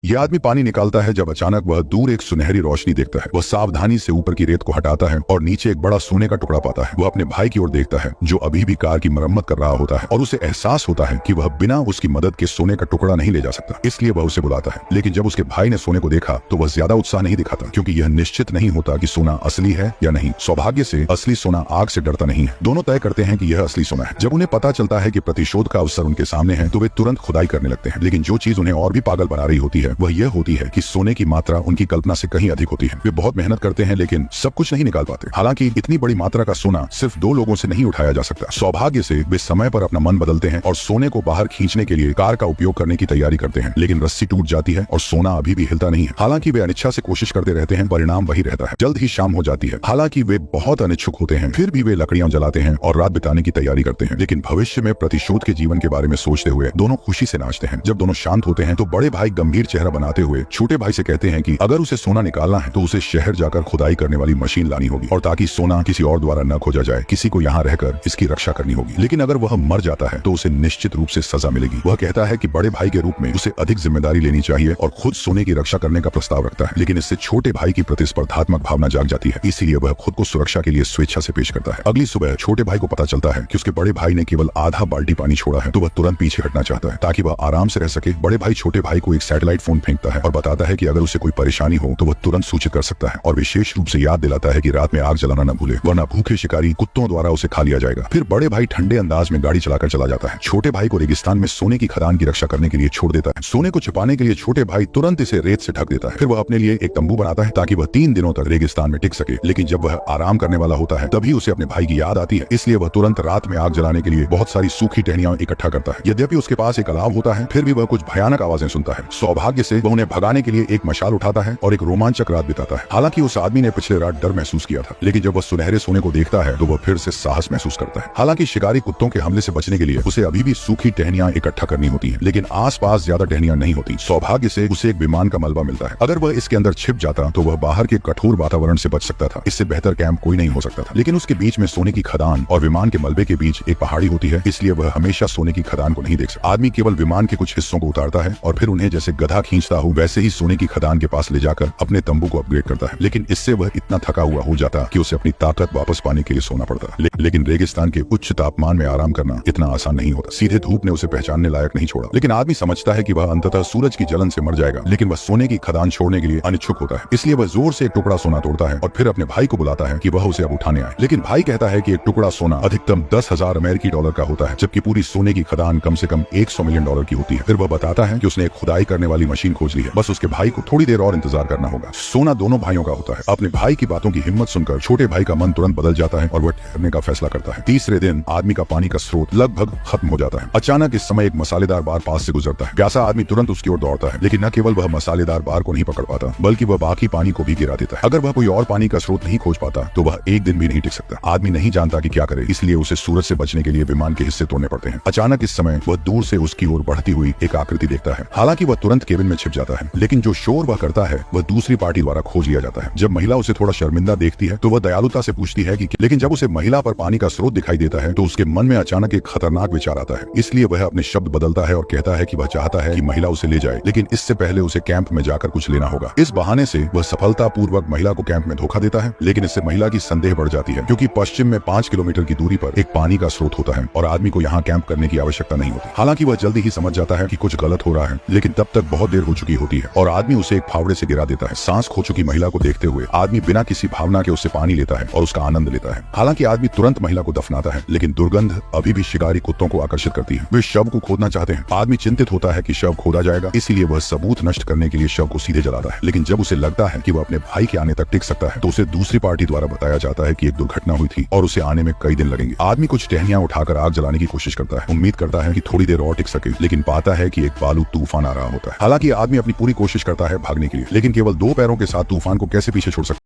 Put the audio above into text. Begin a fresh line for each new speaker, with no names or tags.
यह आदमी पानी निकालता है जब अचानक वह दूर एक सुनहरी रोशनी देखता है। वह सावधानी से ऊपर की रेत को हटाता है और नीचे एक बड़ा सोने का टुकड़ा पाता है। वह अपने भाई की ओर देखता है जो अभी भी कार की मरम्मत कर रहा होता है और उसे एहसास होता है कि वह बिना उसकी मदद के सोने का टुकड़ा नहीं ले जा सकता, इसलिए वह उसे बुलाता है। लेकिन जब उसके भाई ने सोने को देखा तो वह ज्यादा उत्साह नहीं दिखाता, क्योंकि यह निश्चित नहीं होता कि सोना असली है या नहीं। सौभाग्य से असली सोना आग से डरता नहीं है। दोनों तय करते हैं कि यह असली सोना है। जब उन्हें पता चलता है कि प्रतिशोध का अवसर उनके सामने है तो वे तुरंत खुदाई करने लगते हैं। लेकिन जो चीज उन्हें और भी पागल बना रही होती है वह यह होती है कि सोने की मात्रा उनकी कल्पना से कहीं अधिक होती है। वे बहुत मेहनत करते हैं लेकिन सब कुछ नहीं निकाल पाते। हालांकि इतनी बड़ी मात्रा का सोना सिर्फ 2 लोगों से नहीं उठाया जा सकता। सौभाग्य से वे समय पर अपना मन बदलते हैं और सोने को बाहर खींचने के लिए कार का उपयोग करने की तैयारी करते हैं। लेकिन रस्सी टूट जाती है और सोना अभी भी हिलता नहीं है। हालांकि वे अनिच्छा से कोशिश करते रहते हैं, परिणाम वही रहता है। जल्द ही शाम हो जाती है। हालांकि वे बहुत अनिच्छुक होते हैं, फिर भी वे लकड़ियां जलाते हैं और रात बिताने की तैयारी करते हैं। लेकिन भविष्य में प्रतिशोध के जीवन के बारे में सोचते हुए दोनों खुशी से नाचते हैं। जब दोनों शांत होते हैं तो बड़े भाई गंभीर चेहरा बनाते हुए छोटे भाई से कहते हैं कि अगर उसे सोना निकालना है तो उसे शहर जाकर खुदाई करने वाली मशीन लानी होगी, और ताकि सोना किसी और द्वारा न खोजा जाए, किसी को यहाँ रहकर इसकी रक्षा करनी होगी। लेकिन अगर वह मर जाता है तो उसे निश्चित रूप से सजा मिलेगी। वह कहता है कि बड़े भाई के रूप में उसे अधिक जिम्मेदारी लेनी चाहिए और खुद सोने की रक्षा करने का प्रस्ताव रखता है। लेकिन इससे छोटे भाई की प्रतिस्पर्धात्मक भावना जाग जाती है, इसीलिए वह खुद को सुरक्षा के लिए स्वेच्छा से पेश करता है। अगली सुबह छोटे भाई को पता चलता है कि उसके बड़े भाई ने केवल आधा बाल्टी पानी छोड़ा है, तो वह तुरंत पीछे हटना चाहता है ताकि वह आराम से रह सके। बड़े भाई छोटे भाई को एक सैटेलाइट फोन फेंकता है और बताता है कि अगर उसे कोई परेशानी हो तो वह तुरंत सूचित कर सकता है, और विशेष रूप से याद दिलाता है कि रात में आग जलाना न भूले, वरना भूखे शिकारी कुत्तों द्वारा उसे खा लिया जाएगा। फिर बड़े भाई ठंडे अंदाज में गाड़ी चलाकर चला जाता है। छोटे भाई को रेगिस्तान में सोने की खदान की रक्षा करने के लिए छोड़ देता है। सोने को छिपाने के लिए छोटे भाई तुरंत इसे रेत से ढक देता है। फिर वह अपने लिए एक तंबू बनाता है ताकि वह 3 दिनों तक रेगिस्तान में टिक सके। लेकिन जब वह आराम करने वाला होता है तभी उसे अपने भाई की याद आती है, इसलिए वह तुरंत रात में आग जलाने के लिए बहुत सारी सूखी टहनियां इकट्ठा करता है। यद्यपि उसके पास एक अलाव होता है फिर भी वह कुछ भयानक आवाजें सुनता है। सौभाग्य से वह उन्हें भगाने के लिए एक मशाल उठाता है और एक रोमांचक रात बिताता है। हालांकि उस आदमी ने पिछले रात डर महसूस किया था, लेकिन जब वह सुनहरे सोने को देखता है तो वह फिर से साहस महसूस करता है। हालांकि शिकारी कुत्तों के हमले से बचने के लिए उसे अभी भी सूखी टहनियां इकट्ठा करनी होती है, लेकिन आसपास ज्यादा टहनियां नहीं होती। सौभाग्य से उसे एक विमान का मलबा मिलता है। अगर वह इसके अंदर छिप जाता तो वह बाहर के कठोर वातावरण से बच सकता था। इससे बेहतर कैंप कोई नहीं हो सकता था। लेकिन उसके बीच में सोने की खदान और विमान के मलबे के बीच एक पहाड़ी होती है, इसलिए वह हमेशा सोने की खदान को नहीं देख सकता। आदमी केवल विमान के कुछ हिस्सों को उतारता है और फिर उन्हें जैसे गधा खींचता हो वैसे ही सोने की खदान के पास ले जाकर अपने तंबू को अपग्रेड करता है। लेकिन इससे वह इतना थका हुआ हो जाता कि उसे अपनी ताकत वापस पाने के लिए सोना पड़ता। लेकिन रेगिस्तान के उच्च तापमान में आराम करना इतना आसान नहीं होता। सीधे धूप ने उसे पहचानने लायक नहीं छोड़ा। लेकिन आदमी समझता है कि वह अंततः सूरज की जलन से मर जाएगा, लेकिन वह सोने की खदान छोड़ने के लिए अनिच्छुक होता है। इसलिए वह जोर से एक टुकड़ा सोना तोड़ता है और फिर अपने भाई को बुलाता है कि वह उसे अब उठाने आए। लेकिन भाई कहता है कि एक टुकड़ा सोना अधिकतम 10,000 अमेरिकी डॉलर का होता है, जबकि पूरी सोने की खदान कम से कम 100 मिलियन डॉलर की होती है। फिर वह बताता है कि उसने एक खुदाई करने वाली मशीन खोज ली है, बस उसके भाई को थोड़ी देर और इंतजार करना होगा। सोना दोनों भाइयों का होता है। अपने भाई की बातों की हिम्मत सुनकर छोटे भाई का मन तुरंत बदल जाता है और वह ठहरने का फैसला करता है। तीसरे दिन आदमी का पानी का स्रोत लगभग खत्म हो जाता है। अचानक इस समय एक मसालेदार बार पास से गुजरता है। प्यासा आदमी तुरंत उसकी ओर दौड़ता है, लेकिन न केवल वह मसालेदार बार को नहीं पकड़ पाता बल्कि वह बाकी पानी को भी गिरा देता है। अगर वह कोई और पानी का स्रोत नहीं खोज पाता तो वह एक दिन भी नहीं टिक सकता। आदमी नहीं जानता कि क्या करे, इसलिए उसे सूरज से बचने के लिए विमान के हिस्से तोड़ने पड़ते हैं। अचानक इस समय वह दूर से उसकी ओर बढ़ती हुई एक आकृति देखता है। हालांकि वह तुरंत केबिन में छिप जाता है, लेकिन जो शोर वह करता है वह दूसरी पार्टी द्वारा खोज लिया जाता है। जब महिला उसे थोड़ा शर्मिंदा देखती है तो वह दयालुता से पूछती है कि लेकिन जब उसे महिला पर पानी का स्रोत दिखाई देता है तो उसके मन में अचानक एक खतरनाक विचार आता है। इसलिए वह अपने शब्द बदलता है और कहता है कि वह चाहता है कि महिला उसे ले जाए, लेकिन इससे पहले उसे कैंप में जाकर कुछ लेना होगा। इस बहाने से वह सफलतापूर्वक महिला को कैंप में धोखा देता है, लेकिन इससे महिला की संदेह बढ़ जाती है, क्योंकि पश्चिम में 5 किलोमीटर की दूरी पर एक पानी का स्रोत होता है और आदमी को यहाँ कैंप करने की आवश्यकता नहीं होती। हालांकि वह जल्दी ही समझ जाता है कि कुछ गलत हो रहा है, लेकिन तब तक बहुत देर हो चुकी होती है और आदमी उसे एक फावड़े से गिरा देता है। सांस खो चुकी महिला को देखते हुए आदमी बिना किसी भावना के उससे पानी लेता है और उसका आनंद लेता है। हालांकि आदमी तुरंत महिला को दफनाता है, लेकिन दुर्गंध अभी भी शिकारी कुत्तों को आकर्षित करती है। वे शव को खोदना चाहते हैं। आदमी चिंतित होता है कि शव खोदा जाएगा, इसीलिए वह सबूत नष्ट करने के लिए शव को सीधे जलाता है। लेकिन जब उसे लगता है कि वह अपने भाई के आने तक टिक सकता है तो उसे दूसरी पार्टी द्वारा बताया जाता है कि एक दुर्घटना हुई थी और उसे आने में कई दिन लगेंगे। आदमी कुछ टहनियां उठाकर आग जलाने की कोशिश करता है, उम्मीद करता है कि थोड़ी देर और टिक सके, लेकिन पाता है कि एक बालू तूफान आ रहा होता है। हालांकि आदमी अपनी पूरी कोशिश करता है भागने के लिए, लेकिन केवल 2 पैरों के साथ तूफान को कैसे पीछे छोड़ सकता है।